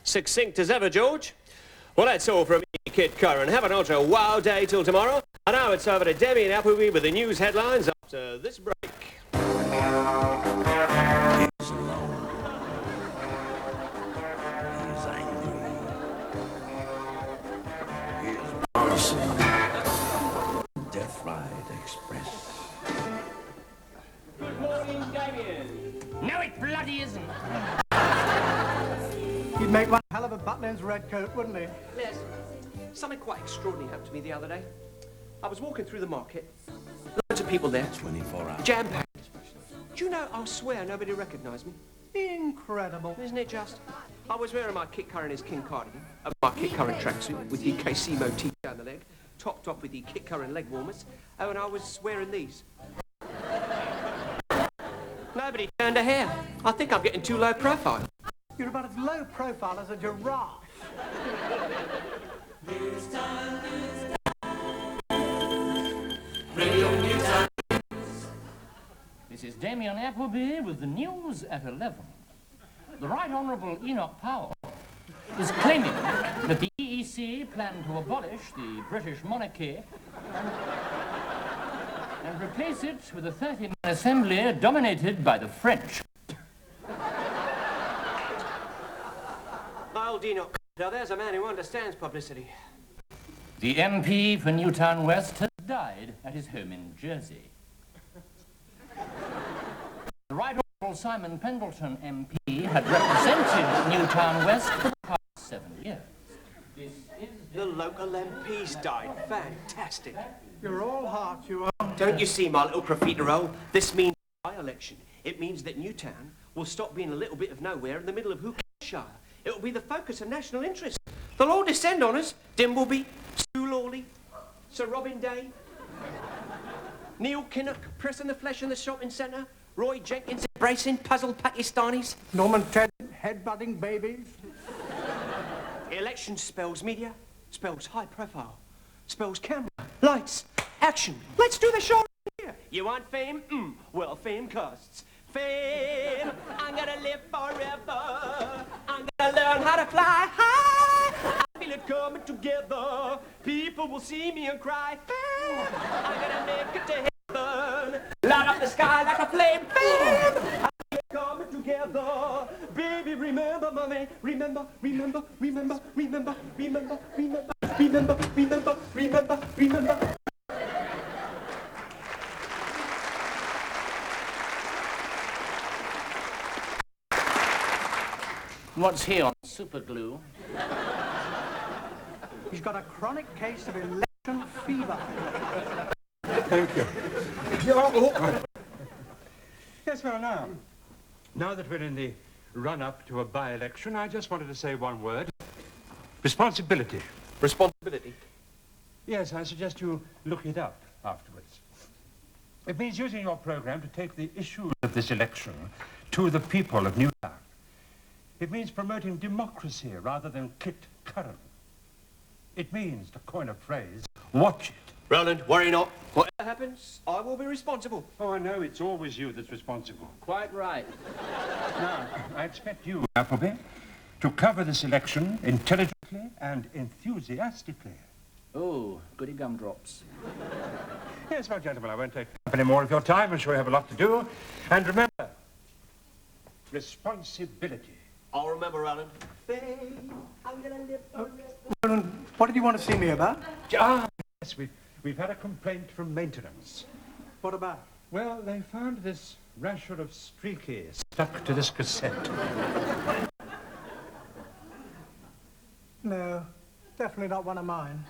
Succinct as ever, George. Well, that's all from me, Kid Curran. Have an ultra wow day till tomorrow. And now it's over to Debbie and Ep5 with the news headlines after this break. He's alone. He's angry. He's bossy. Death Ride Express. Good morning, Damien. No, it bloody isn't. He'd make one hell of a butler in his red coat, wouldn't he? Les, something quite extraordinary happened to me the other day. I was walking through the market. Loads of people there. 24 hours. Jam-packed. Do you know, I swear nobody recognised me. Incredible. Isn't it just? I was wearing my Kit Curran his King cardigan, my Kit Curran tracksuit with the KC motif down the leg, topped off with the Kit Curran leg warmers. Oh, and I was wearing these. Nobody turned a hair. I think I'm getting too low profile. You're about as low profile as a giraffe. This is Damien Ep5 with the news at 11. The Right Honourable Enoch Powell is claiming that the EEC plan to abolish the British monarchy and replace it with a 30-man assembly dominated by the French. My old Enoch. Now there's a man who understands publicity. The MP for Newtown West has died at his home in Jersey. The Right Honourable Simon Pendleton MP had represented Newtown West for the past 7 years. This is The local MP's died. Fantastic. You're all heart, you are. Don't you see, my little profiterole? This means by-election. It means that Newtown will stop being a little bit of nowhere in the middle of Shire. It will be the focus of national interest. They'll all descend on us. Dimbleby, Stu Lawley, Sir Robin Day, Neil Kinnock pressing the flesh in the shopping centre, Roy Jenkins embracing puzzled Pakistanis. Norman Ted headbutting babies. Election spells media, spells high profile, spells camera, lights, action. Let's do the show here. You want fame? Well, fame costs. Fame, I'm gonna live forever. I'm gonna learn how to fly high. I feel it coming together. People will see me and cry. Fame, I'm gonna make it to heaven. Light up the sky like a flame. Fame, I feel it coming together. Baby, remember, mommy. Remember, remember, remember, remember, remember, remember, remember, remember, remember, remember. What's he on? Super glue? He's got a chronic case of election fever. Thank you. Yes, well, now that we're in the run-up to a by-election, I just wanted to say one word. Responsibility. Responsibility? Yes, I suggest you look it up afterwards. It means using your program to take the issues of this election to the people of Newtown. It means promoting democracy rather than Kit Curran. It means, to coin a phrase, watch it. Roland, worry not. Whatever happens, I will be responsible. Oh, I know, it's always you that's responsible. Quite right. Now, I expect you, Appleby, to cover this election intelligently and enthusiastically. Oh, goody gumdrops. Yes, well, gentlemen, I won't take up any more of your time. I'm sure you have a lot to do. And remember, responsibility. I'll remember, Roland. I'm gonna live forever. What did you want to see me about? Ah, yes, we've had a complaint from maintenance. What about? Well, they found this rasher of streaky stuck to this cassette. No, definitely not one of mine.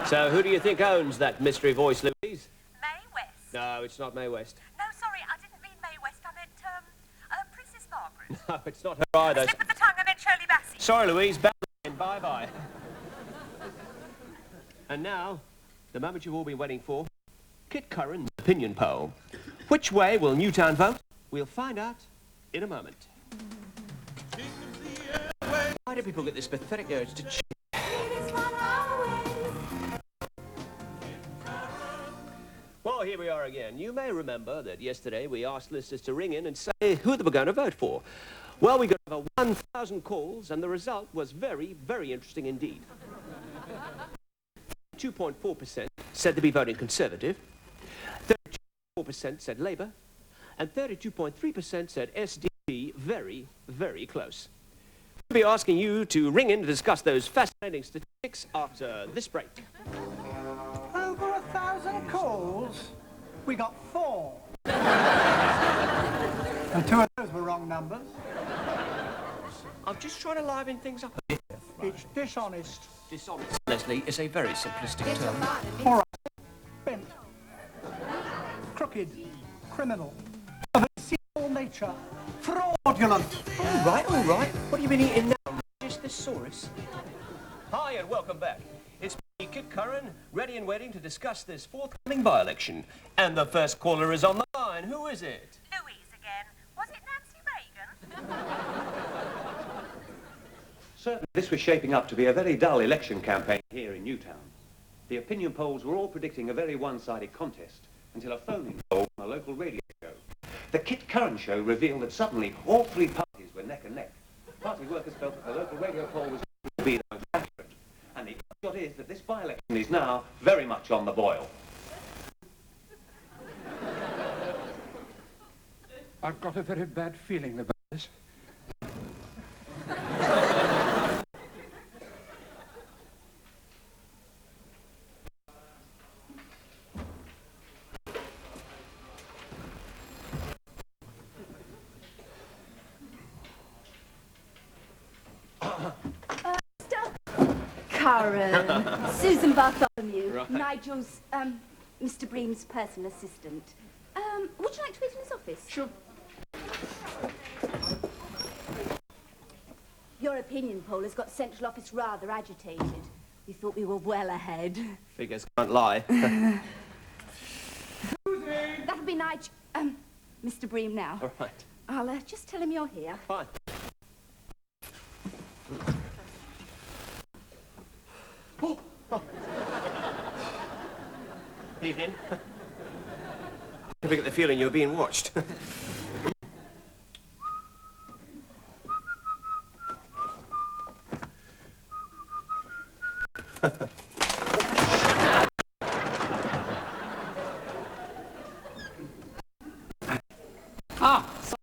So, who do you think owns that mystery voice, Louise? Mae West. No, it's not Mae West. No, sorry, I didn't mean Mae West. I meant, Princess Margaret. No, it's not her either. Slip of the tongue, I meant Shirley Bassey. Sorry, Louise. Bye-bye. And now, the moment you've all been waiting for, Kit Curran's opinion poll. Which way will Newtown vote? We'll find out in a moment. Why do people get this pathetic urge to cheat? Well, here we are again. You may remember that yesterday we asked listeners to ring in and say who they were going to vote for. Well, we got over 1,000 calls, and the result was very, very interesting indeed. 2.4% said they'd be voting Conservative, 32.4% said Labour, and 32.3% said SDP, very, very close. We'll be asking you to ring in to discuss those fascinating statistics after this break. Over 1,000 calls? We got 4. And 2 of those were wrong numbers. I'm just trying to liven things up a bit. It's dishonest. Dishonest, Leslie, is a very simplistic term. All right. Bent. Crooked. Criminal. Of a sinful nature. Fraudulent. All right, all right. What have you been eating now, Regis Thesaurus? Hi, and welcome back. It's me, Kit Curran, ready and waiting to discuss this forthcoming by-election. And the first caller is on the line. Who is it? Louise again. Was it Nancy Reagan? Certainly, this was shaping up to be a very dull election campaign here in Newtown. The opinion polls were all predicting a very one-sided contest until a phone-in call on a local radio show. The Kit Curran show revealed that suddenly all 3 parties were neck and neck. Party workers felt that the local radio poll was going to be the most accurate. And the upshot is that this by-election is now very much on the boil. I've got a very bad feeling about this. Curran, Susan Bartholomew, Right. Nigel's, Mr. Bream's personal assistant. Would you like to meet in his office? Sure. Your opinion poll has got central office rather agitated. We thought we were well ahead. Figures can't lie. That'll be Nigel, Mr. Bream now. All right. I'll just tell him you're here. Fine. Evening. I get the feeling you're being watched.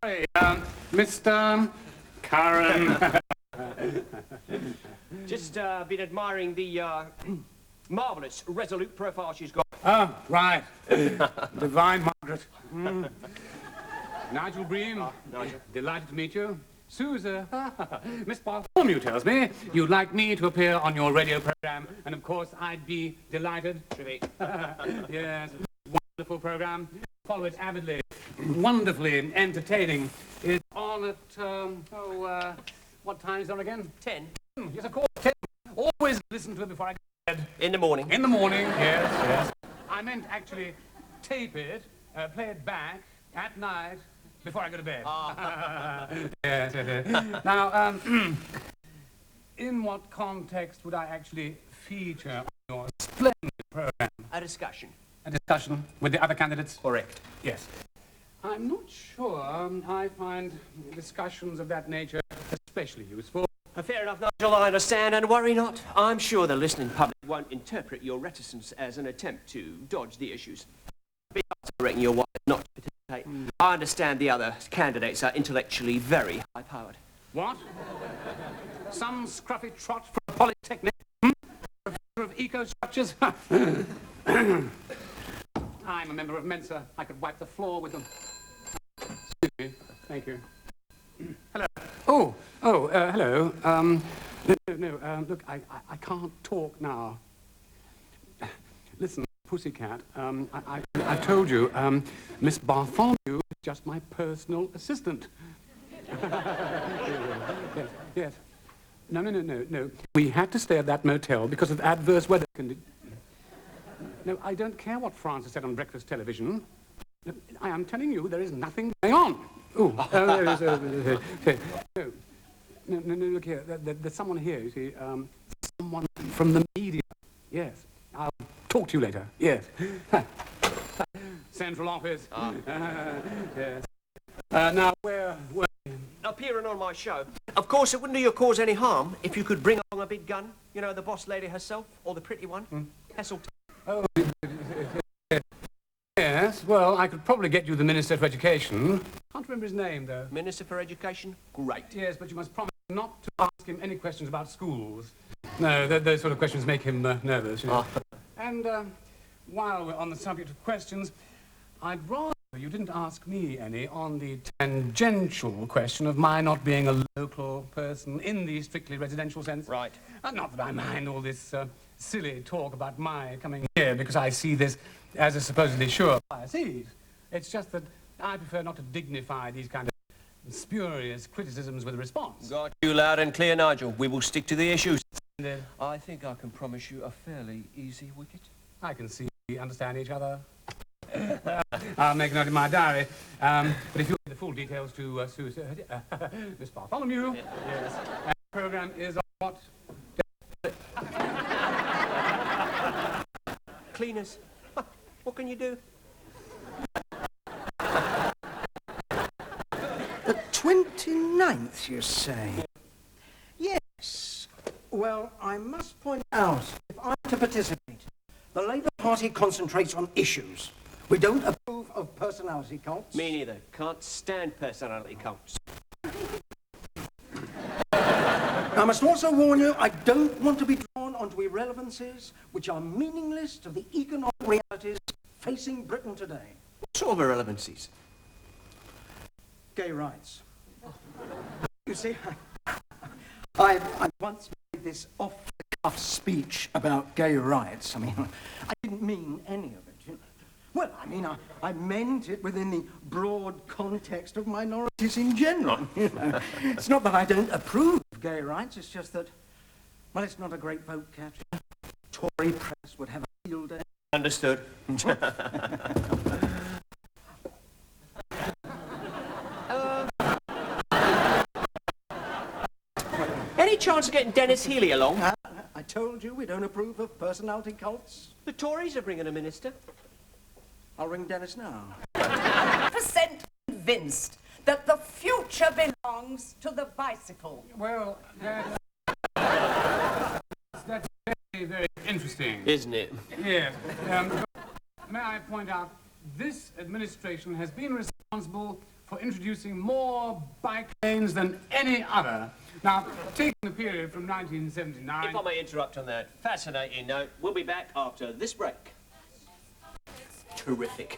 Sorry, Mr. Curran. Just been admiring the marvellous, resolute profile she's got. Oh, right. Divine Margaret. Nigel Bream. Nigel. Delighted to meet you. Susan, Miss Bartholomew tells me you'd like me to appear on your radio program, and of course I'd be delighted. Yes, wonderful program. Follow it avidly. Wonderfully entertaining. It's on at, what time is it on again? 10. Yes, of course, 10. Always listen to it before I go to bed. In the morning. In the morning, yes, yes. I meant actually tape it, play it back at night before I go to bed. Yes, yes, yes. Now, in what context would I actually feature on your splendid program? A discussion. A discussion with the other candidates? Correct. Yes. I'm not sure I find discussions of that nature especially useful. Fair enough, Nigel, I understand, and worry not. I'm sure the listening public won't interpret your reticence as an attempt to dodge the issues. I reckon you're wise not to participate. I understand the other candidates are intellectually very high-powered. What? Some scruffy trot for a polytechnic? Professor of eco-structures? I'm a member of Mensa. I could wipe the floor with them. Excuse me. Thank you. Hello. Hello. No, look, I can't talk now. Listen, pussycat, I told you, Miss Bartholomew is just my personal assistant. Yes. No. We had to stay at that motel because of adverse weather conditions. No, I don't care what Francis said on breakfast television. I am telling you, there is nothing going on. There is No, look here. There's someone here, you see. Someone from the media. Yes. I'll talk to you later. Yes. Central office. Yes. Now, where... appearing on my show. Of course, it wouldn't do your cause any harm if you could bring along a big gun. You know, the boss lady herself, or the pretty one. Heseltine. Oh, yes, well, I could probably get you the Minister for Education. Can't remember his name, though. Minister for Education? Great. Yes, but you must promise not to ask him any questions about schools. No, those sort of questions make him nervous, you know. And while we're on the subject of questions, I'd rather you didn't ask me any on the tangential question of my not being a local person in the strictly residential sense. Right. Not that I mind all this silly talk about my coming here because I see this as a supposedly sure seat. It's just that I prefer not to dignify these kind of spurious criticisms with a response. Got you loud and clear, Nigel. We will stick to the issues. I think I can promise you a fairly easy wicket. I can see we understand each other. I'll make a note in my diary. But if you want the full details to Miss Bartholomew, yes. And the program is on what? Cleaners. What can you do? The 29th, you say? Yes. Well, I must point out, if I'm to participate, the Labour Party concentrates on issues. We don't approve of personality cults. Me neither. Can't stand personality cults. I must also warn you, I don't want to be drawn onto irrelevancies which are meaningless to the economic realities facing Britain today. What sort of irrelevancies? Gay rights. You see, I once made this off-the-cuff speech about gay rights. I mean, I didn't mean any of it. You know. Well, I mean, I meant it within the broad context of minorities in general. You know. It's not that I don't approve of gay rights, it's just that, well, it's not a great vote catcher. Tory press would have a field day. Understood. Any chance of getting Dennis Healy along? I told you we don't approve of personality cults. The Tories are bringing a minister. I'll ring Dennis now. 100% convinced that the future belongs to the bicycle. Well, that's very, very interesting. Isn't it? Yes. May I point out, this administration has been responsible for introducing more bike lanes than any other. Now, taking the period from 1979... If I may interrupt on that fascinating note, we'll be back after this break. Terrific.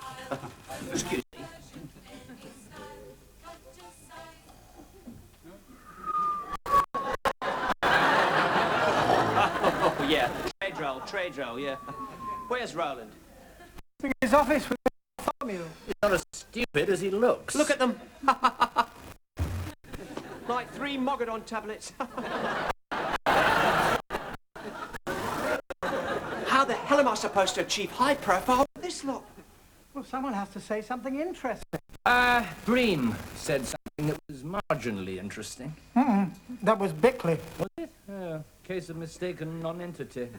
Excuse me. Oh, yeah. Trade roll, yeah. Where's Roland? In his office with Bartholomew. He's not as stupid as he looks. Look at them. Like 3 Mogadon tablets. How the hell am I supposed to achieve high profile with this lot? Well, someone has to say something interesting. Bream said something that was marginally interesting. That was Bickley. Was it? Case of mistaken non-entity.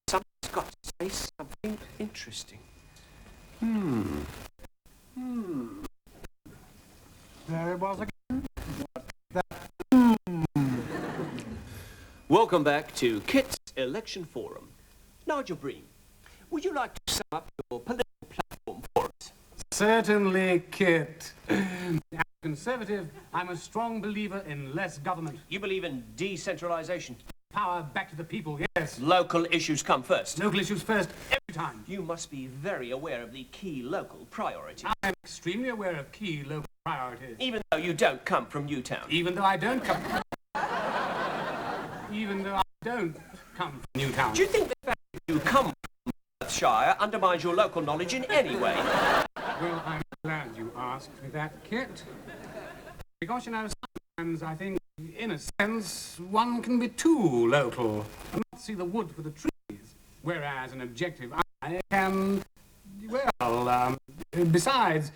Someone's got to say something interesting. There it was again. Welcome back to Kit's Election Forum. Nigel Bream, would you like to sum up your political platform for us? Certainly, Kit. As a Conservative, I'm a strong believer in less government. You believe in decentralization. Power back to the people, yes. Local issues come first. Local issues first, every time. You must be very aware of the key local priorities. I'm extremely aware of key local priorities. Even though you don't come from Newtown. Even though I don't come... Even though I don't come from Newtown. Do you think the fact that you come from Perthshire undermines your local knowledge in any way? Well, I'm glad you asked me that, Kit. Because, you know, sometimes I think, in a sense, one can be too local and not see the wood for the trees. Whereas an objective eye can, well, besides,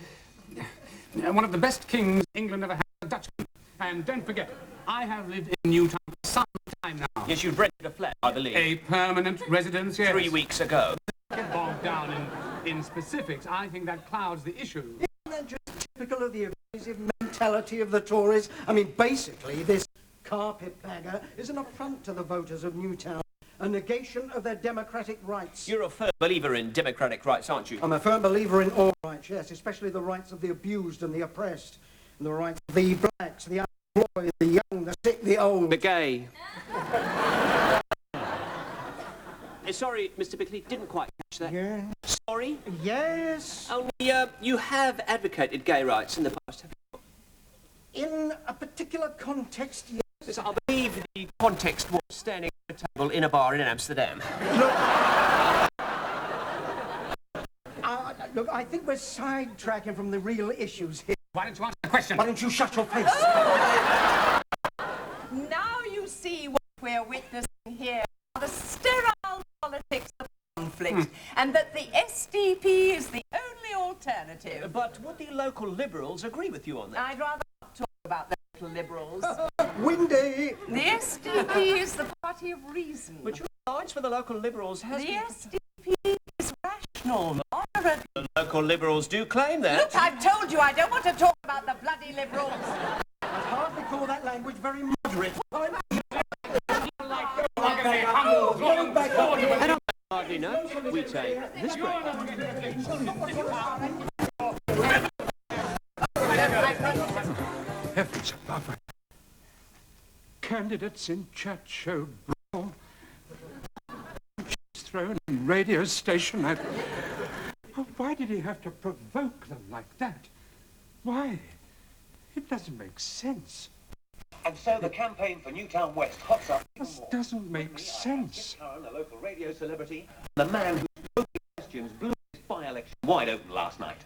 one of the best kings England ever had, a Dutchman. And don't forget, I have lived in Newtown for some time now. Yes, you've rented a flat, I believe. A permanent residence, yes. 3 weeks ago. Get bogged down in specifics. I think that clouds the issue. Isn't that just typical of the evasive mentality of the Tories? I mean, basically, this carpetbagger is an affront to the voters of Newtown, a negation of their democratic rights. You're a firm believer in democratic rights, aren't you? I'm a firm believer in all rights, yes, especially the rights of the abused and the oppressed, and the rights of the blacks, the unemployed, the young, the sick, the old. The gay. Sorry, Mr. Bickley, didn't quite catch that. Yeah. Sorry? Yes. Only, you have advocated gay rights in the past, have you? In a particular context, yes. Yes, I believe the context was standing at a table in a bar in Amsterdam. Look, I think we're sidetracking from the real issues here. Why don't you answer the question? Why don't you shut your face? Now you see what we're witnessing here, the sterile politics of conflict, and that the SDP is the only alternative. But would the local Liberals agree with you on that? I'd rather not talk about the little Liberals. Windy! The SDP is the party of reason. But your alliance for the local Liberals has... The SDP is rational, moderate. The local Liberals do claim that. Look, I've told you I don't want to talk about the bloody Liberals. I'd hardly call that language very moderate. Hardly know. We take this break. Heavens above us. Candidates in chat show brawl. Thrown in radio station. Oh, why did he have to provoke them like that? Why? It doesn't make sense. And so the campaign for Newtown West hots up. This doesn't make sense. Kit Curran, a local radio celebrity, the man whose voting questions blew his by-election wide open last night.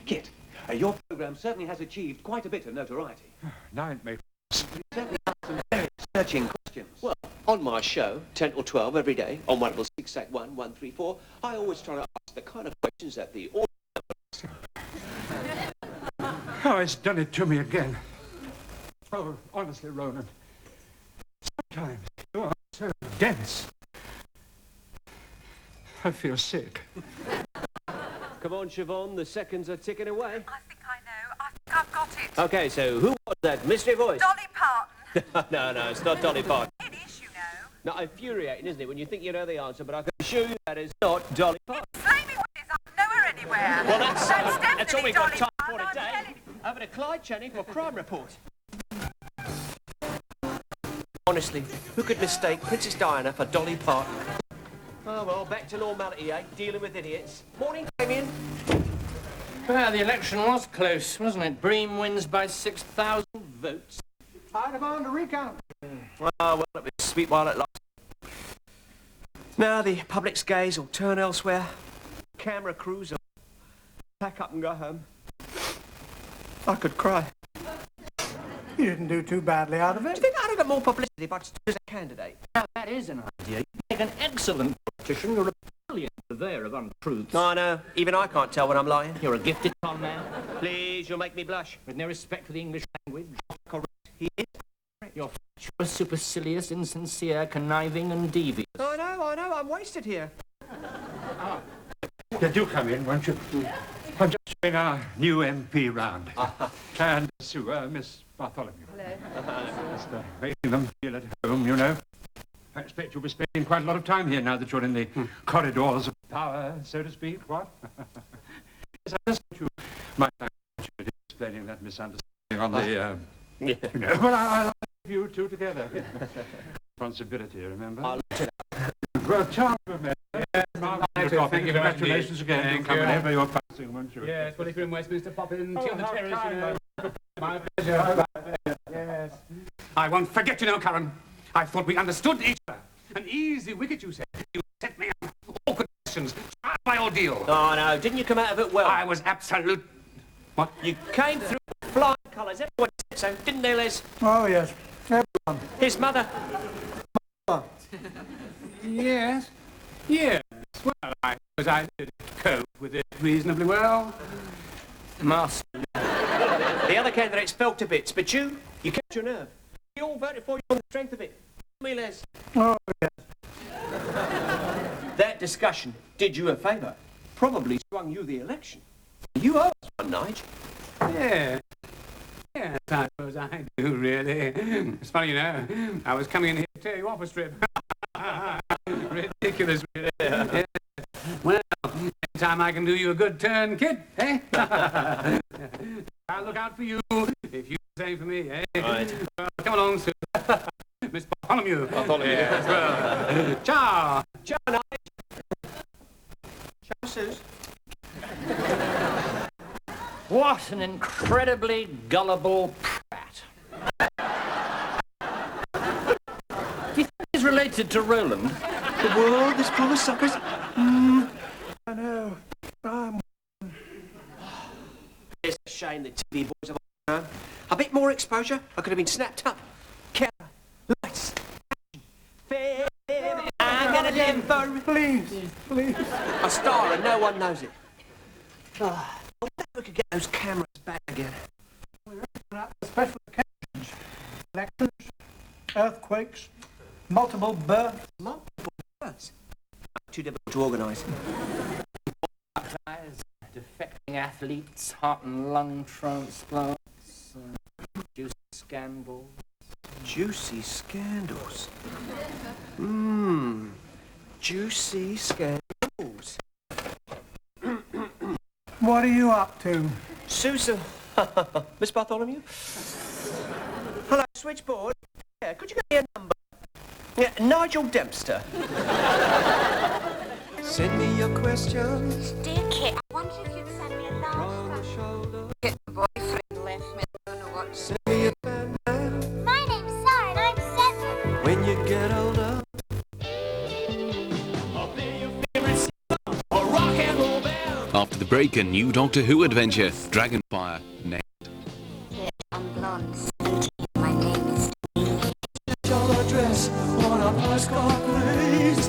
Kit, your programme certainly has achieved quite a bit of notoriety. Now it makes sense. You certainly ask some very searching questions. Well, on my show, 10 or 12 every day, on 16681 134, I always try to ask the kind of questions that the audience... Oh, it's done it to me again. Oh, honestly, Roland, sometimes you are so dense. I feel sick. Come on, Siobhan, the seconds are ticking away. I think I know. I think I've got it. Okay, so who was that mystery voice? Dolly Parton. No, it's not Dolly Parton. It is, you know. Now, infuriating, isn't it, when you think you know the answer, but I can assure you that is not Dolly Parton. Flaming Willies, I know her anywhere. Well, that's all definitely we've got Dolly time for Parton, I'm today. telling you. Over to Clyde Channing for Crime Report. Honestly, who could mistake Princess Diana for Dolly Parton? Oh, well, back to normality, eh? Dealing with idiots. Morning, Damien. Well, the election was close, wasn't it? Bream wins by 6,000 votes. I'd have on to recount. Well, it was sweet while it lasted. Now the public's gaze will turn elsewhere. Camera crews will pack up and go home. I could cry. You didn't do too badly out of Do it. you think I'd have got more publicity if I'd stood as a candidate? Now, that is an idea. You make an excellent politician. You're a brilliant purveyor of untruths. No, I know. Even I can't tell when I'm lying. You're a gifted con man, Please, you'll make me blush. with no respect for the English language. Correct. He is. You're fatuous, supercilious, insincere, conniving, and devious. I know. I'm wasted here. Yeah, do come in, won't you? I'm just showing our new MP round. And Sue, Miss Bartholomew. Hello. Just making them feel at home, you know. I expect you'll be spending quite a lot of time here now that you're in the corridors of power, so to speak, what? Yes, I just want you might like to explaining that misunderstanding on the, you know, well, I like you two together. Responsibility, remember? I'll let it Well, charm of man. Thank you very much. Congratulations again. Thank Come you. whenever you're passing, won't you? Yes, well, if you're in Westminster, pop in, chill the how terrace, kind, you know. My pleasure. Yes. I won't forget, you know, Curran. I thought we understood each other. An easy wicket, you said. You set me up. Awkward questions. Tried my ordeal. Oh, no. Didn't you come out of it well? I was absolute... What? You came through with flying colours. Everyone said so, didn't they, Les? Oh, yes. Everyone. His mother. Yes. Yes. Well, I suppose I did cope with it reasonably well. Master. The other candidates fell to bits, but you kept your nerve. We all voted for you on the strength of it. Me, Les. Oh, yes. That discussion did you a favour. Probably swung you the election. You owe us one, Nige. Yeah. Yes, I suppose I do, really. It's funny, you know. I was coming in here to tear you off a strip. Ridiculous, really. Yeah. Well, anytime I can do you a good turn, kid, eh? I'll look out for you if you do the same for me, eh? Right. Well, come along, sir. Miss Bartholomew. Bartholomew. Yes, well. Ciao. Ciao, Nige. Ciao, Suze. What an incredibly gullible prat. Do you think he's related to Roland? The world is full of suckers. I know. It's a shame that TV boys have all gone. A bit more exposure, I could have been snapped up. Camera, lights, action, film. I'm gonna live for... Please, please. A star and no one knows it. Oh, I wonder if we could get those cameras back again. Special occasions. Elections, earthquakes, multiple births. Multiple births. Too difficult to organise. Defecting athletes, heart and lung transplants, juicy scandals. Juicy scandals. Juicy scandals. What are you up to? Susan. Miss Bartholomew? Hello, switchboard. Yeah, could you give me a number? Yeah, Nigel Dempster. Send me your questions. Dear Kit, I wonder if you'd send me a large Shoulder. Kit, my boyfriend left me. I don't know what. Send me a fan mail. My name's Sarah and I'm 7. When you get older. After the break, a new Doctor Who adventure, Dragonfire, next. Kit, I'm blonde, 17. My name is Your address on a postcard, please.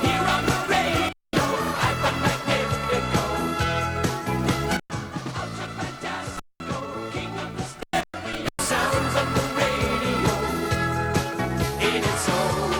Here on the radio, hyper-magnetic-o. Ultra-fantastico, king of the stereo. Sounds on the radio in its own